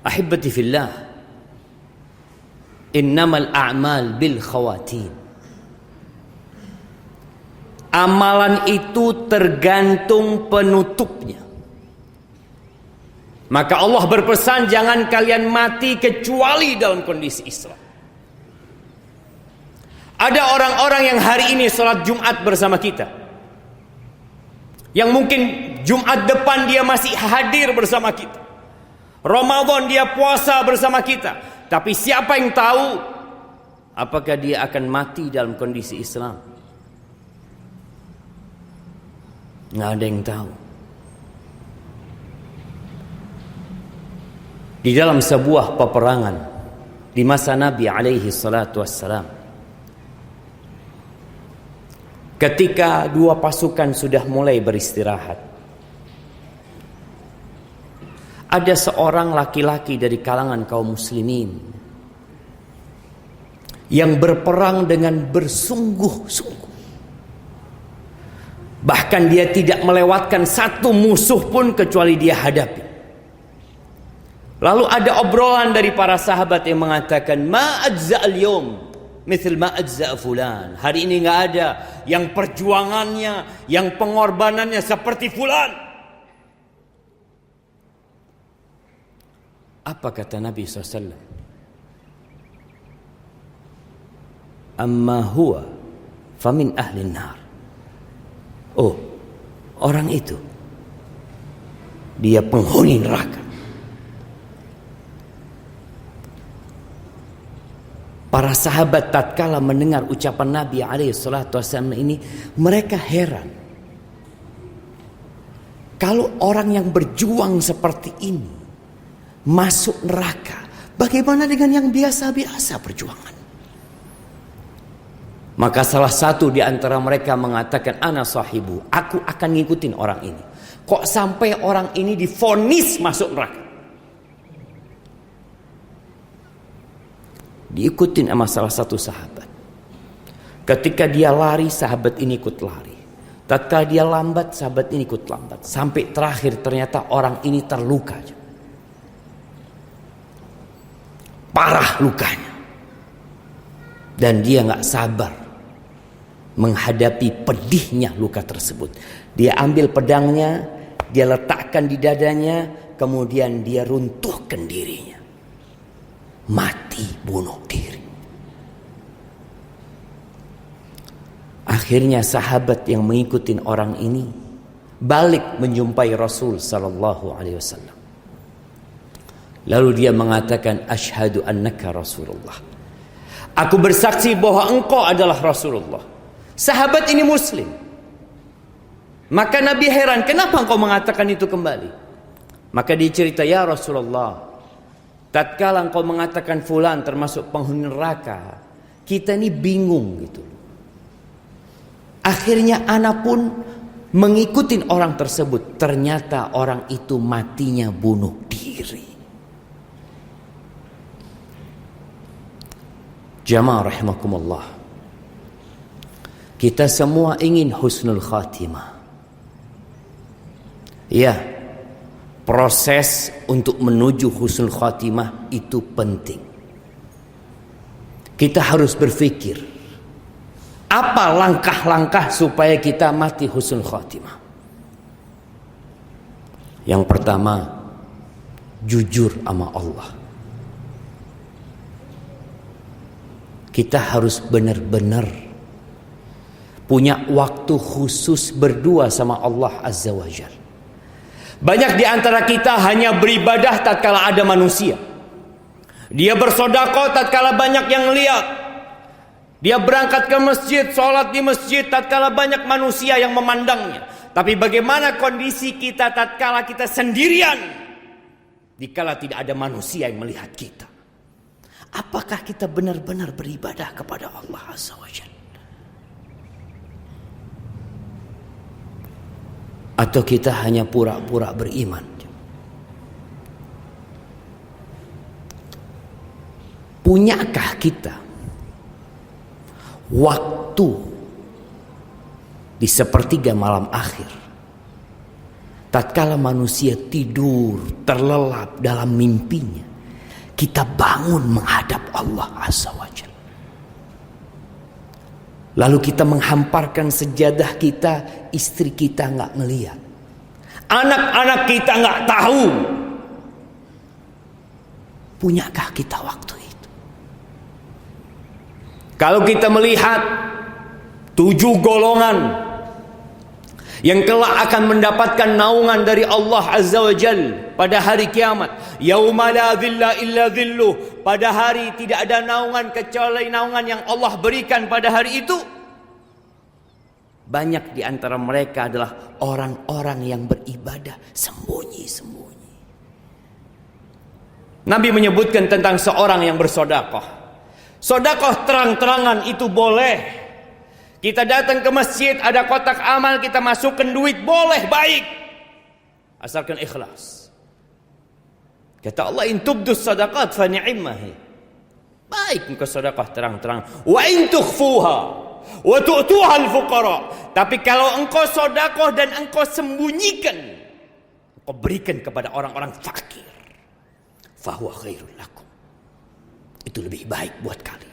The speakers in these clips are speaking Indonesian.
Ahibbati fillah, innamal a'mal bil khawatim. Amalan itu tergantung penutupnya. Maka Allah berpesan, jangan kalian mati kecuali dalam kondisi Islam. Ada orang-orang yang hari ini sholat Jumat bersama kita, yang mungkin Jumat depan dia masih hadir bersama kita, Ramadan dia puasa bersama kita. Tapi siapa yang tahu apakah dia akan mati dalam kondisi Islam? Nggak ada yang tahu. Di dalam sebuah peperangan di masa Nabi alaihi salatu wassalam, ketika dua pasukan sudah mulai beristirahat, ada seorang laki-laki dari kalangan kaum muslimin yang berperang dengan bersungguh-sungguh. Bahkan dia tidak melewatkan satu musuh pun kecuali dia hadapi. Lalu ada obrolan dari para sahabat yang mengatakan, ma ajza al-yawm mithl ma ajza fulan. Hari ini nggak ada yang perjuangannya, yang pengorbanannya seperti fulan. Apa kata Nabi SAW? Amma huwa famin ahli nar. Oh, orang itu dia penghuni neraka. Para sahabat tatkala mendengar ucapan Nabi SAW ini, mereka heran. Kalau orang yang berjuang seperti ini masuk neraka, bagaimana dengan yang biasa-biasa perjuangan? Maka salah satu di antara mereka mengatakan, ana sahibu, aku akan ngikutin orang ini. Kok sampai orang ini divonis masuk neraka? Diikutin sama salah satu sahabat. Ketika dia lari, sahabat ini ikut lari. Tatkala dia lambat, sahabat ini ikut lambat. Sampai terakhir ternyata orang ini terluka. Parah lukanya. Dan dia gak sabar menghadapi pedihnya luka tersebut. Dia ambil pedangnya, dia letakkan di dadanya, kemudian dia runtuhkan dirinya. Mati bunuh diri. Akhirnya sahabat yang mengikuti orang ini balik menjumpai Rasul sallallahu alaihi wasallam. Lalu dia mengatakan, asyhadu annaka Rasulullah. Aku bersaksi bahwa engkau adalah Rasulullah. Sahabat ini muslim. Maka Nabi heran, kenapa engkau mengatakan itu kembali? Maka dia cerita, ya Rasulullah, tatkala engkau mengatakan fulan termasuk penghuni neraka, kita ini bingung gitu. Akhirnya anak pun mengikuti orang tersebut. Ternyata orang itu matinya bunuh diri. Jamaah rahimakumullah, kita semua ingin husnul khatimah. Ya, proses untuk menuju husnul khatimah itu penting. Kita harus berpikir, apa langkah-langkah supaya kita mati husnul khatimah? Yang pertama, jujur sama Allah. Kita harus benar-benar punya waktu khusus berdua sama Allah Azza wa Jalla. Banyak di antara kita hanya beribadah tatkala ada manusia. Dia bersedekah tatkala banyak yang lihat. Dia berangkat ke masjid, sholat di masjid tatkala banyak manusia yang memandangnya. Tapi bagaimana kondisi kita tatkala kita sendirian, dikala tidak ada manusia yang melihat kita? Apakah kita benar-benar beribadah kepada Allah Azza wa Jalla? Atau kita hanya pura-pura beriman? Punyakah kita waktu di sepertiga malam akhir, tatkala manusia tidur terlelap dalam mimpinya, kita bangun menghadap Allah Azza wa Jalla. Lalu kita menghamparkan sejadah kita, istri kita nggak melihat, anak-anak kita nggak tahu. Punyakah kita waktu itu? Kalau kita melihat 7 golongan yang kelak akan mendapatkan naungan dari Allah Azza wa Jal pada hari kiamat, yauma la dhilla illa dhilluh, pada hari tidak ada naungan kecuali naungan yang Allah berikan pada hari itu. Banyak di antara mereka adalah orang-orang yang beribadah sembunyi-sembunyi. Nabi menyebutkan tentang seorang yang bersedekah. Sedekah terang-terangan itu boleh. Kita datang ke masjid, ada kotak amal, kita masukkan duit, boleh, baik, asalkan ikhlas. Kata Allah, in tubdus sadaqat fa ni'mah. Baik engkau sedekah terang-terang. Wa in tukhfuha wa tu'tuha al-fuqara. Tapi kalau engkau sedekah dan engkau sembunyikan, engkau berikan kepada orang-orang fakir, fa huwa khairul lakum. Itu lebih baik buat kalian.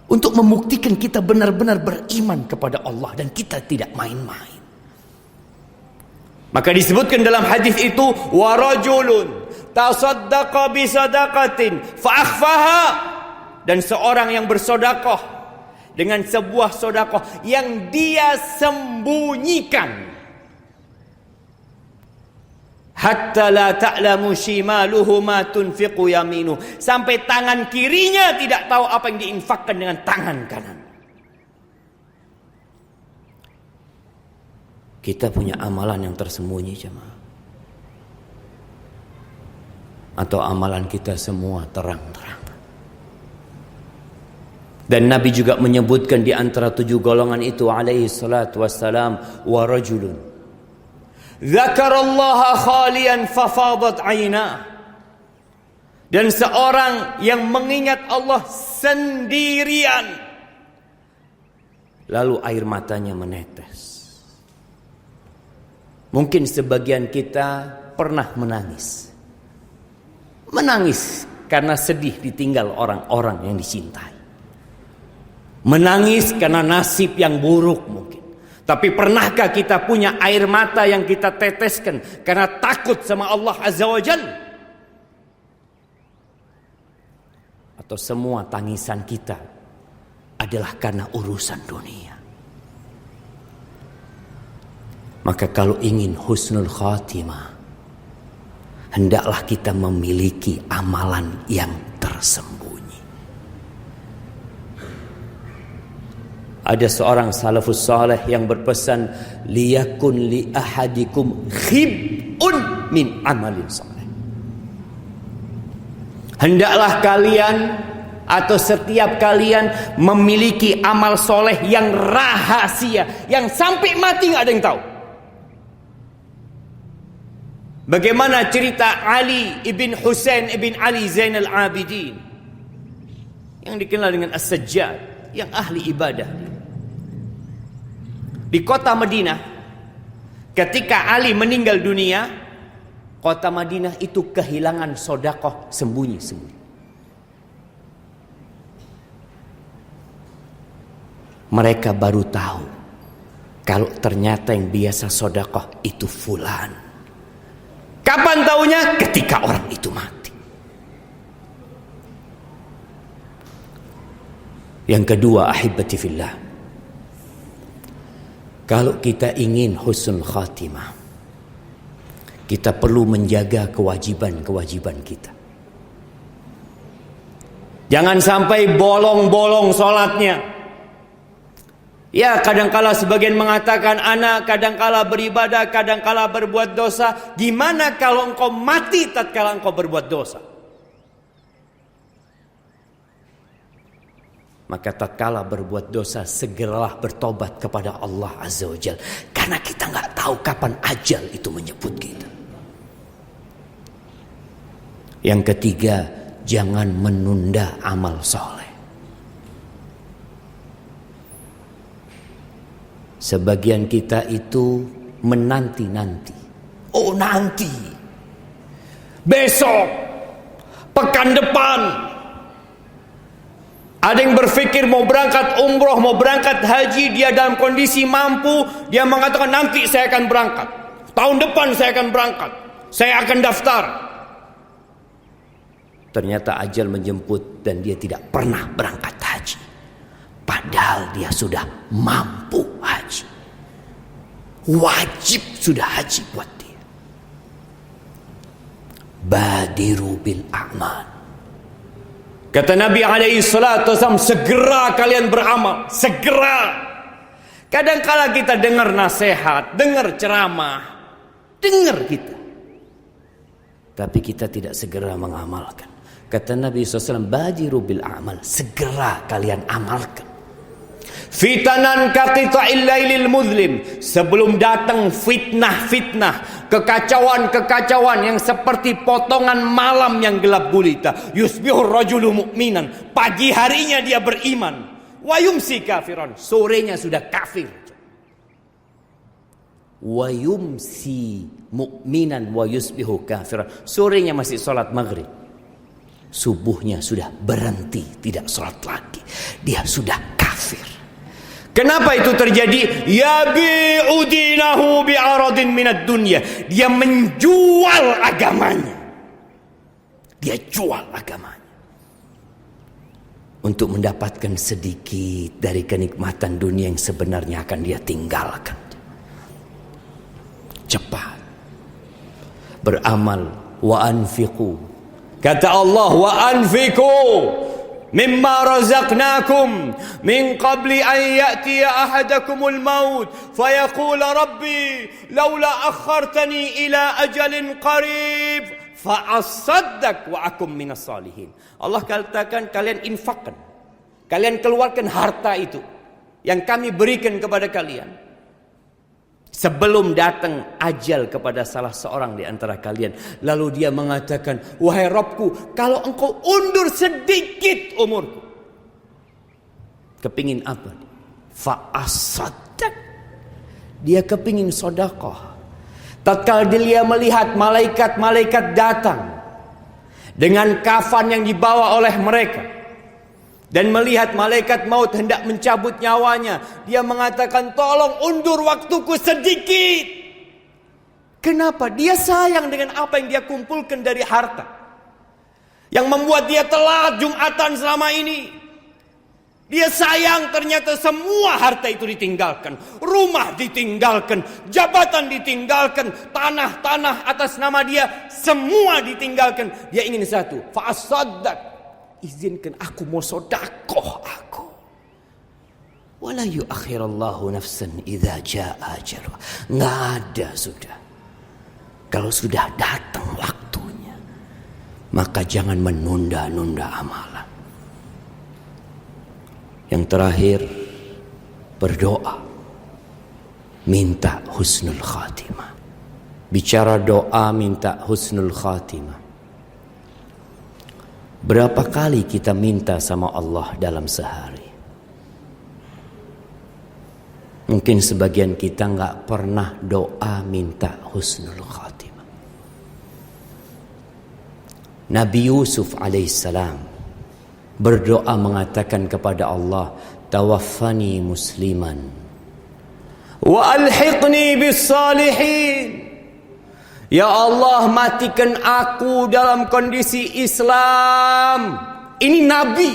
Untuk membuktikan kita benar-benar beriman kepada Allah dan kita tidak main-main. Maka disebutkan dalam hadis itu, wa rajulun tasaddaqa bi sadaqatin fa akhfaha, dan seorang yang bersedekah dengan sebuah sedekah yang dia sembunyikan, hatta la ta'lamu shimaluhu ma tunfiqu yaminu, sampai tangan kirinya tidak tahu apa yang diinfakkan dengan tangan kanan. Kita punya amalan yang tersembunyi, jemaah, atau amalan kita semua terang-terang? Dan Nabi juga menyebutkan di antara 7 golongan itu alaihi salatu wassalam, wa rajulun dzakarallaha khalian fafadat ainah, dan seorang yang mengingat Allah sendirian lalu air matanya menetes. Mungkin sebagian kita pernah menangis karena sedih ditinggal orang-orang yang dicintai, menangis karena nasib yang buruk mungkin. Tapi pernahkah kita punya air mata yang kita teteskan karena takut sama Allah Azza wa Jal? Atau semua tangisan kita adalah karena urusan dunia? Maka kalau ingin husnul khatimah, hendaklah kita memiliki amalan yang tersembunyi. Ada seorang salafus saleh yang berpesan, liyakun li ahadikum khib'un min amalin saleh. Hendaklah kalian atau setiap kalian memiliki amal soleh yang rahasia, yang sampai mati nggak ada yang tahu. Bagaimana cerita Ali ibn Husain ibn Ali Zainal Abidin yang dikenal dengan As-Sajjad, yang ahli ibadah di kota Madinah. Ketika Ali meninggal dunia, kota Madinah itu kehilangan sedekah sembunyi-sembunyi. Mereka baru tahu kalau ternyata yang biasa sedekah itu fulan. Kapan taunya? Ketika orang itu mati. Yang kedua, ahibati fillah, kalau kita ingin husnul khatimah, kita perlu menjaga kewajiban-kewajiban kita. Jangan sampai bolong-bolong sholatnya. Ya, kadangkala sebagian mengatakan, anak kadangkala beribadah, kadangkala berbuat dosa. Gimana kalau engkau mati tatkala engkau berbuat dosa? Maka tatkala berbuat dosa, segeralah bertobat kepada Allah Azza wa Jalla. Karena kita nggak tahu kapan ajal itu menyebut kita. Yang ketiga, jangan menunda amal soleh. Sebagian kita itu menanti-nanti. Oh, nanti, besok, Pekan depan. Ada yang berpikir mau berangkat umroh, mau berangkat haji, dia dalam kondisi mampu, dia mengatakan nanti saya akan berangkat. Tahun depan saya akan berangkat. Saya akan daftar. Ternyata ajal menjemput dan dia tidak pernah berangkat haji. Padahal dia sudah mampu haji. Wajib sudah haji buat dia. Badiru bil a'mal. Kata Nabi SAW, segera kalian beramal. Segera. Kadang-kala kita dengar nasihat, dengar ceramah, dengar kita, tapi kita tidak segera mengamalkan. Kata Nabi SAW, badiru bil a'mal. Segera kalian amalkan. Fitanan kaqita'il lailil muzlim. Sebelum datang fitnah-fitnah, kekacauan-kekacauan yang seperti potongan malam yang gelap gulita. Yusbihur rajulu mu'minan. Pagi harinya dia beriman. Wa yumsi kafiran. Sorenya sudah kafir. Wa yumsi mu'minan wa yusbihu kafiran. Sorenya masih salat maghrib. Subuhnya sudah berhenti, tidak salat lagi. Dia sudah kafir. Kenapa itu terjadi? Yabi'u dinahu bi'aradin minad dunya. Dia menjual agamanya. Dia jual agamanya untuk mendapatkan sedikit dari kenikmatan dunia yang sebenarnya akan dia tinggalkan. Cepat beramal. Wa anfiqu. Kata Allah, wa anfiqu mimma razaqnakum min qabli an ya'tiya ahadakumul maut fayaqula rabbi laula akhartani ila ajalin qarib fa asaddaq wa akum minas salihin. Allah katakan kalian infakkan, kalian keluarkan harta itu yang kami berikan kepada kalian sebelum datang ajal kepada salah seorang di antara kalian. Lalu dia mengatakan, wahai Rabbku, kalau engkau undur sedikit umurku. Kepingin apa? Fa'asaddaq. Dia kepingin sedekah. Tatkala dia melihat malaikat-malaikat datang dengan kafan yang dibawa oleh mereka, dan melihat malaikat maut hendak mencabut nyawanya, dia mengatakan, tolong undur waktuku sedikit. Kenapa? Dia sayang dengan apa yang dia kumpulkan dari harta, yang membuat dia telat Jumatan selama ini. Dia sayang, ternyata semua harta itu ditinggalkan. Rumah ditinggalkan, jabatan ditinggalkan, tanah-tanah atas nama dia semua ditinggalkan. Dia ingin satu, fa'asaddaq. Izinkan aku mau sedekah aku. Wala yuakhirallahu nafsan idza jaa ajaluha. Enggak ada sudah. Kalau sudah datang waktunya, maka jangan menunda-nunda amalan. Yang terakhir, berdoa. Minta husnul khatimah. Bicara doa minta husnul khatimah. Berapa kali kita minta sama Allah dalam sehari? Mungkin sebagian kita nggak pernah doa minta husnul khatimah. Nabi Yusuf alaihissalam berdoa mengatakan kepada Allah, tawaffani musliman wa alhiqni bis salihin. Ya Allah, matikan aku dalam kondisi Islam. Ini Nabi.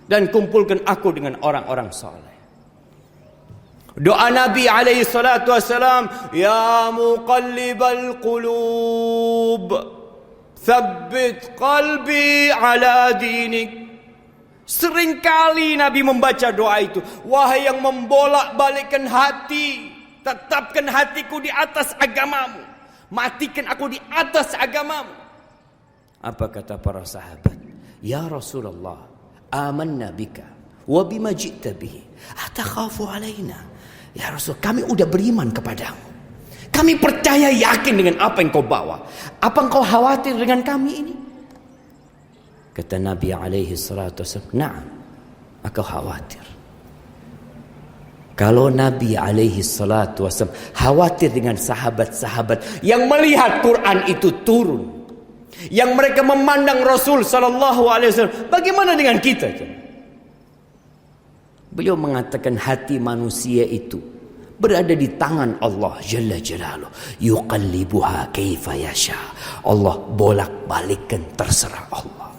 Dan kumpulkan aku dengan orang-orang saleh. Doa Nabi alaihi salatu wassalam, ya muqallibal qulub, tsabbit qalbi ala dinik. Seringkali Nabi membaca doa itu. Wahai yang membolak-balikkan hati, tetapkan hatiku di atas agamamu. Matikan aku di atas agamamu. Apa kata para sahabat? Ya Rasulullah, amanna bika wa bima ji'ta bihi, atakhafu alaina. Ya Rasul, kami udah beriman kepadamu. Kami percaya yakin dengan apa yang kau bawa. Apa engkau khawatir dengan kami ini? Kata Nabi alaihi salatu wasallam, na'am, aku khawatir. Kalau Nabi alaihi salatu wasallam khawatir dengan sahabat-sahabat yang melihat Quran itu turun, Yang mereka memandang Rasul sallallahu alaihi wasallam. Bagaimana dengan kita? Beliau mengatakan hati manusia itu berada di tangan Allah Jalla Jalaluh. Yuqallibuha kaifa yasha. Allah bolak-balikkan, terserah Allah.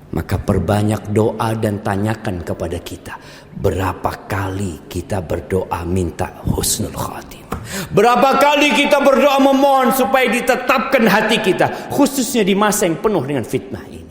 Maka perbanyak doa dan tanyakan kepada kita. Berapa kali kita berdoa minta husnul khatimah? Berapa kali kita berdoa memohon supaya ditetapkan hati kita, khususnya di masa yang penuh dengan fitnah ini?